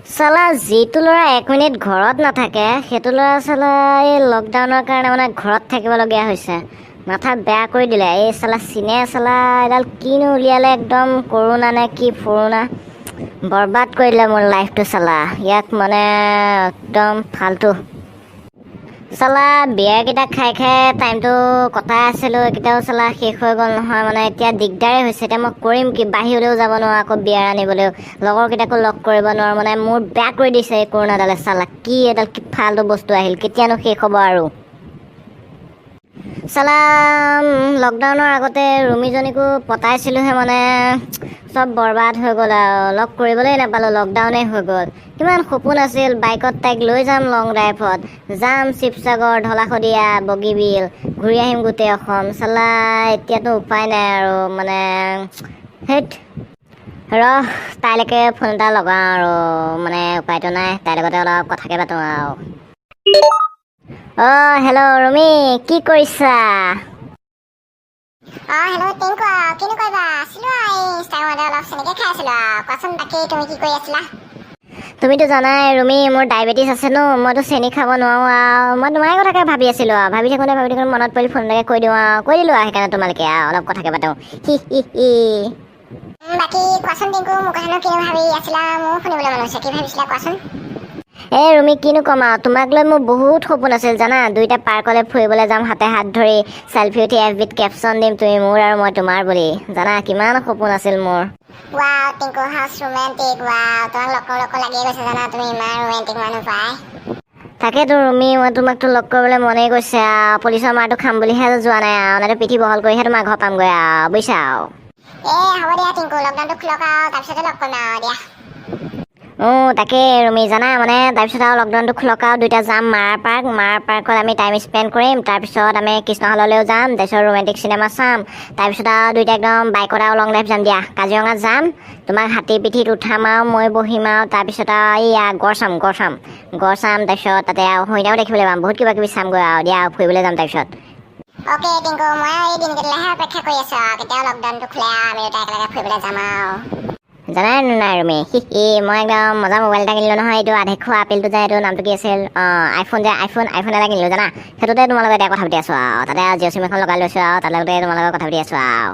চালা যিটো ল'ৰা 1 মিনিট ঘৰত নাথাকে সেইটো ল'ৰা চালা এই লকডাউনৰ কাৰণে মানে ঘৰত থাকিবলগীয়া হৈছে। মাথা বেয়া কৰি দিলে এই চালা চিনে চালা এডাল কিনো উলিয়ালে একদম কৰোণা নে কি ফৰোনা বৰবাদ কৰি দিলে মোৰ লাইফটো চালা। ইয়াক মানে একদম ফাল্টু চালা বিয়াৰকেইটা খাই খাই টাইমটো কটাই আছিলোঁ, এইকেইটাও চালা শেষ হৈ গ'ল নহয়। মানে এতিয়া দিগদাৰেই হৈছে। এতিয়া মই কৰিম কি? বাহিৰলৈও যাব নোৱাৰোঁ, আকৌ বিয়াৰ আনিবলৈও লগৰকেইটাকো লগ কৰিব নোৱাৰোঁ। মানে মোৰ বেয়া কৰি দিছে এই কৰোণাডালে চালা। কি এডাল কি ফাল্টু বস্তু আহিল, কেতিয়ানো শেষ হ'ব আৰু চালা। লকডাউনৰ আগতে ৰুমীজনীকো পতাইছিলোঁহে, মানে চব বৰবাদ হৈ গ'ল আৰু লগ কৰিবলৈ নাপালোঁ, লকডাউনেই হৈ গ'ল। কিমান সপোন আছিল বাইকত তাইক লৈ যাম লং ড্ৰাইভত, যাম শিৱসাগৰ, ঢলা-শদিয়া, বগীবিল, ঘূৰি আহিম গোটেই অসম চালা। এতিয়াতো উপায় নাই আৰু মানে হেইট তাইলৈকে ফোন এটা লগাওঁ আৰু মানে উপায়তো নাই, তাইৰ লগতে অলপ কথাকে পাতোঁ আৰু। হেল্ল' ৰুমি, কি কৰিছা? হেল্ল' টিংকু, কিনো কৰিবা? আছিলো এই ইনষ্টাগ্ৰামতে অলপ চেনেকে খাই আছিলো। কোৱাচোন বাকী তুমি কি কৰি আছিলা? তুমিতো জানাই ৰুমি মোৰ ডায়েবেটিছ আছে ন, মইতো চেনি খাব নোৱাৰোঁ আৰু মই তোমাৰে কথাকে ভাবি আছিলোঁ আৰু ভাবি থাকোঁতে মনত পৰিল ফোন এটাকে কৰি দিওঁ আৰু কৰি দিলোঁ আৰু সেইকাৰণে তোমালোকে আৰু অলপ কথাকে পাতোঁ হি। বাকী কোৱাচোন টিংকু, মোৰ কথানো কিনো ভাবি আছিলা? মোৰো শুনিবলৈ মন হৈছে, কি ভাবিছিলা কোৱাচোন? এই ৰুমি কিনো ক'ম আৰু, তোমাক লৈ মোৰ বহুত সপোন আছিল জানা। দুইটা পাৰ্কলৈ ফুৰিবলৈ যাম হাতে হাত ধৰি, চেলফি উঠি FBত কেপশ্যন দিম তুমি মোৰ আৰু মই তোমাৰ বুলি। জানা কিমান সপোন আছিল মোৰ। Wow Tinku, house romantic. Wow, তোমাক লগ লাগিয়ে গৈছে জানা, তুমি ইমান ৰোমেণ্টিক মানুহ পাই। তাকেতো ৰুমি, মই তোমাকতো লগ কৰিবলৈ মনেই গৈছে আৰু পুলিচৰ মাৰটো খাম বুলিহে যোৱা নাই আৰু মানে পিঠি বহল কৰিহে তোমাৰ ঘৰ পামগৈ আৰু বুজিছা আৰু। হ'ব দিয়া টিংকু, লকডাউনটো খোলক আৰু তাৰপিছতে লগ কৰিম আৰু দিয়া। তাকে ৰুমি জানা, মানে তাৰপিছত আৰু লকডাউনটো খোলক আৰু দুইটা যাম মাৰ পাৰ্কত আমি টাইম স্পেণ্ড কৰিম। তাৰপিছত আমি কৃষ্ণ হললৈও যাম, তাৰপিছত ৰোমেণ্টিক চিনেমা চাম। তাৰপিছত আৰু দুইটা একদম বাইকত আৰু লং ড্ৰাইভ যাম দিয়া, কাজিৰঙাত যাম। তোমাক হাতীৰ পিঠিত উঠাম আৰু মই বহিম আৰু তাৰপিছত আৰু এইয়া গড় চাম। তাৰপিছত তাতে আৰু হৰিণাও দেখিবলৈ পাম, বহুত কিবা কিবি চামগৈ আৰু দিয়া, ফুৰিবলৈ যাম তাৰপিছত। অ'কে টিংকু, মই এই দিনকেইটালৈহে অপেক্ষা কৰি আছোঁ আৰু কেতিয়াও লকডাউনটো খোলে আৰু আমি দুটা একেলগে ফুৰিবলৈ যাম আৰু। জানাই নাই ৰুমি, মই একদম মজা মোবাইল এটা কিনিলোঁ নহয়। এইটো আধেখোৱা আপেলটো যে, এইটো নামটো কি আছিল? আইফোন এটা কিনিলোঁ জানা। সেইটোতে তোমাৰ লগত এতিয়া কথা পাতি আছোঁ আৰু তাতে আৰু জিঅ' চিম এখন লগাই লৈছোঁ আৰু তাৰ লগতে তোমাৰ লগত কথা পাতি আছোঁ আৰু।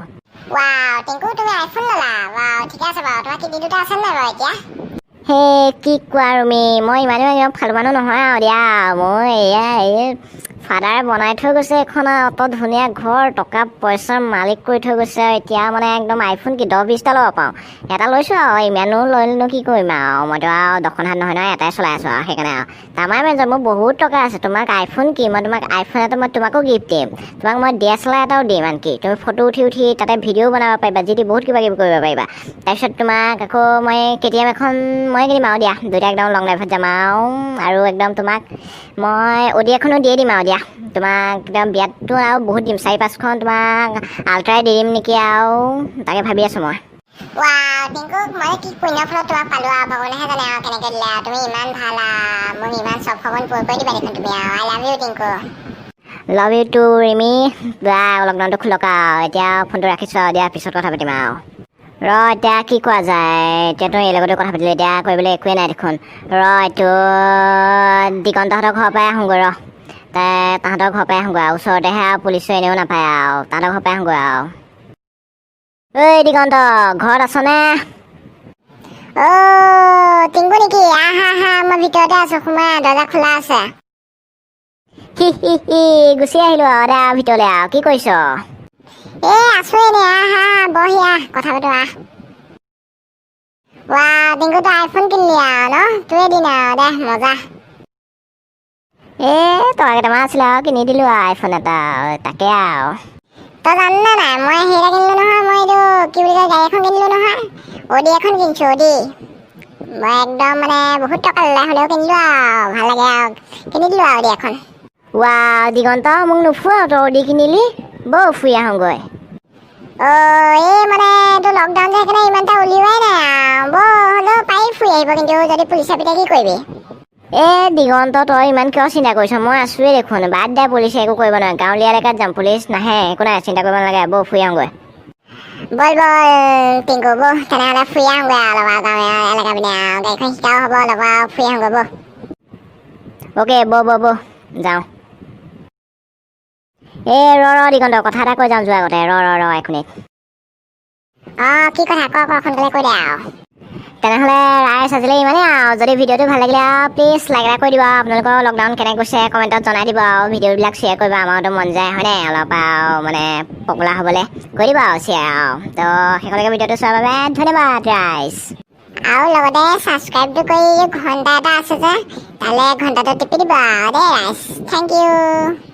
ৱাও টিংকু, তুমি আইফোন ল'লা? ৱাও, ঠিকে আছে বাৰু। তোমাৰ কিডনী দুটা আছে নাই বাৰু এতিয়া? কি কোৱা ৰুমি, মই ইমান ফাল্টু মানুহ নহয় আৰু দিয়া। মই এয়া এই ফাদাৰে বনাই থৈ গৈছে এখন আৰু অত ধুনীয়া ঘৰ, টকা পইচাৰ মালিক কৰি থৈ গৈছে আৰু এতিয়া মানে একদম আইফোন কি 10-20টা ল'ব পাৰোঁ। এটা লৈছোঁ আৰু ইমানো লৈনো কি কৰিম আৰু, মইতো আৰু 10খন হাত নহয় এটাই চলাই আছোঁ আৰু সেইকাৰণে আৰু তামাই মেজৰ মোৰ বহুত টকা আছে। তোমাক আইফোন কি, মই তোমাক আইফোন এটা মই তোমাকো গিফ্ট দিম। তোমাক মই DSLR এটাও দিম, আনকি তুমি ফটো উঠি তাতে ভিডিঅ'ও বনাব পাৰিবা, যি বহুত কিবা কিবি কৰিব পাৰিবা। তাৰপিছত তোমাক আকৌ মই KTM এখন মই কিনিম আৰু দিয়া, দুইটা একদম লং ড্ৰাইভত যাম আৰু একদম তোমাক মই অডি এখনো দিয়ে দিম আৰু দিয়া। তোমাক একদম বিয়াততো আৰু বহুত দিম, 4-5খন তোমাক আল্ট্ৰাই দি দিম নেকি আৰু তাকে ভাবি আছোঁ মই। ৱাও টিংকু, মই কি পুণ্যৰ ফলত তোমাক পালোঁ আৰু ভগৱানেহে জানে আৰু কেনেকৈ দিলে আৰু। তুমি ইমান ভাল আৰু মোক ইমান চব সপোন পূৰ কৰি দিবা দেখোন তুমি আৰু। I love you Tinku. Love you too Rimi. লকডাউনটো খোলক আৰু এতিয়া ফোনটো ৰাখিছোঁ আৰু দিয়া, পিছত কথা পাতিম আৰু। এতিয়া কি কোৱা যায়? এতিয়াতো এই লগতে কথা পাতিলোঁ, এতিয়া কৰিবলৈ একোৱেই নাই দেখোন। এইটো দিগন্তহঁতৰ ঘৰৰ পৰাই আহোঁগৈ তাহাঁতৰ ঘৰৰ পৰাই আহোঁগৈ আৰু ওচৰতেহে আৰু পুলিচো এনেও নাপায় আৰু তাহাঁতৰ ঘৰৰ পৰাই আহোঁগৈ আৰু। ঐ দিগন্ত, ঘৰত আছনে? টিংকু নেকি? আহা, মই ভিতৰতে আছোঁ, সোমাই দৰ্জা খোলা আছে। গুচি আহিলোঁ আৰু দে ভিতৰলৈ আৰু। কি কৰিছ? আছোঁ এনেই, আহা বহি কথা পাতো আহ। ৱাও টিংকু, তই আইফোন কিনিলি আৰু ন? তোৰে দিন আৰু দে মজা। টকা কেইটামান আছিলে আৰু কিনি দিলোঁ আৰু আইফোন এটা, তাকে আৰু। তই জাননে নাই, মই হেৰি এটা কিনিলোঁ নহয়। মই এইটো কি বুলি কয়, গাড়ী এখন কিনিলোঁ নহয়। অডি এখন কিনিছোঁ, অডি। মই একদম মানে বহুত টকা ল'লে হ'লেও কিনিলোঁ আৰু ভাল লাগে আৰু কিনি দিলোঁ আৰু অডি এখন। ৱাও দিগন্ত, মোক নোফোৱাও তই অডি কিনিলি? বৌ ফুৰি আহোঁগৈ। মানে এইটো লকডাউন যে সেইকাৰণে ইমান এটা উলিওৱাই নাই আৰু। হ'লেও পাৰি ফুৰি আহিব, কিন্তু যদি পুলিচে পিতে কি কৰিবি? দিগন্ত, তই ইমান কিয় চিন্তা কৰিছ? মই আছোৱেই দেখোন। বাদ দে পুলিচে একো কৰিব নোৱাৰে, গাঁৱলীয়া এলেকাত যাম, পুলিচ নাহে, একো নাই চিন্তা কৰিব নালাগে, বৌ ফুৰি আহোঁগৈ। বল টিংকু বৌ তেনেহ'লে ফুৰি আহোঁগৈ আৰু অলপ গাঁৱে এলেকা পিনে আৰু গাড়ীখন শিকাও হ'ব অলপ আৰু ফুৰি আহোঁগৈ বৌ অ'কে বৌ যাওঁ ৰ দিগন্ত কথা এটা কৈ যাওঁ যোৱা আগতে ৰ এক মিনিট কি কথা ক সোনকালে কৈ দে আৰু তেনেহ'লে ৰাইজ আজিলৈ ইমানেই আৰু যদি ভিডিঅ'টো ভাল লাগিলে আৰু প্লিজ লাইক এটা কৰি দিব আপোনালোকৰ লকডাউন কেনেকৈ গৈছে কমেণ্টত জনাই দিব আৰু ভিডিঅ'বিলাক শ্বেয়াৰ কৰিব আমাৰতো মন যায় হয়নে অলপ আৰু মানে পপুলাৰ হ'বলৈ কৰি দিব আৰু শ্বেয়াৰ আৰু তো শেষলৈকে ভিডিঅ'টো চোৱাৰ বাবে ধন্যবাদ ৰাইজ আৰু লগতে ছাবস্ক্ৰাইবটো কৰি ঘণ্টা এটা আছে যে তালৈ ঘণ্টাটো টিপি দিব আৰু দেই ৰাইজ থেংক ইউ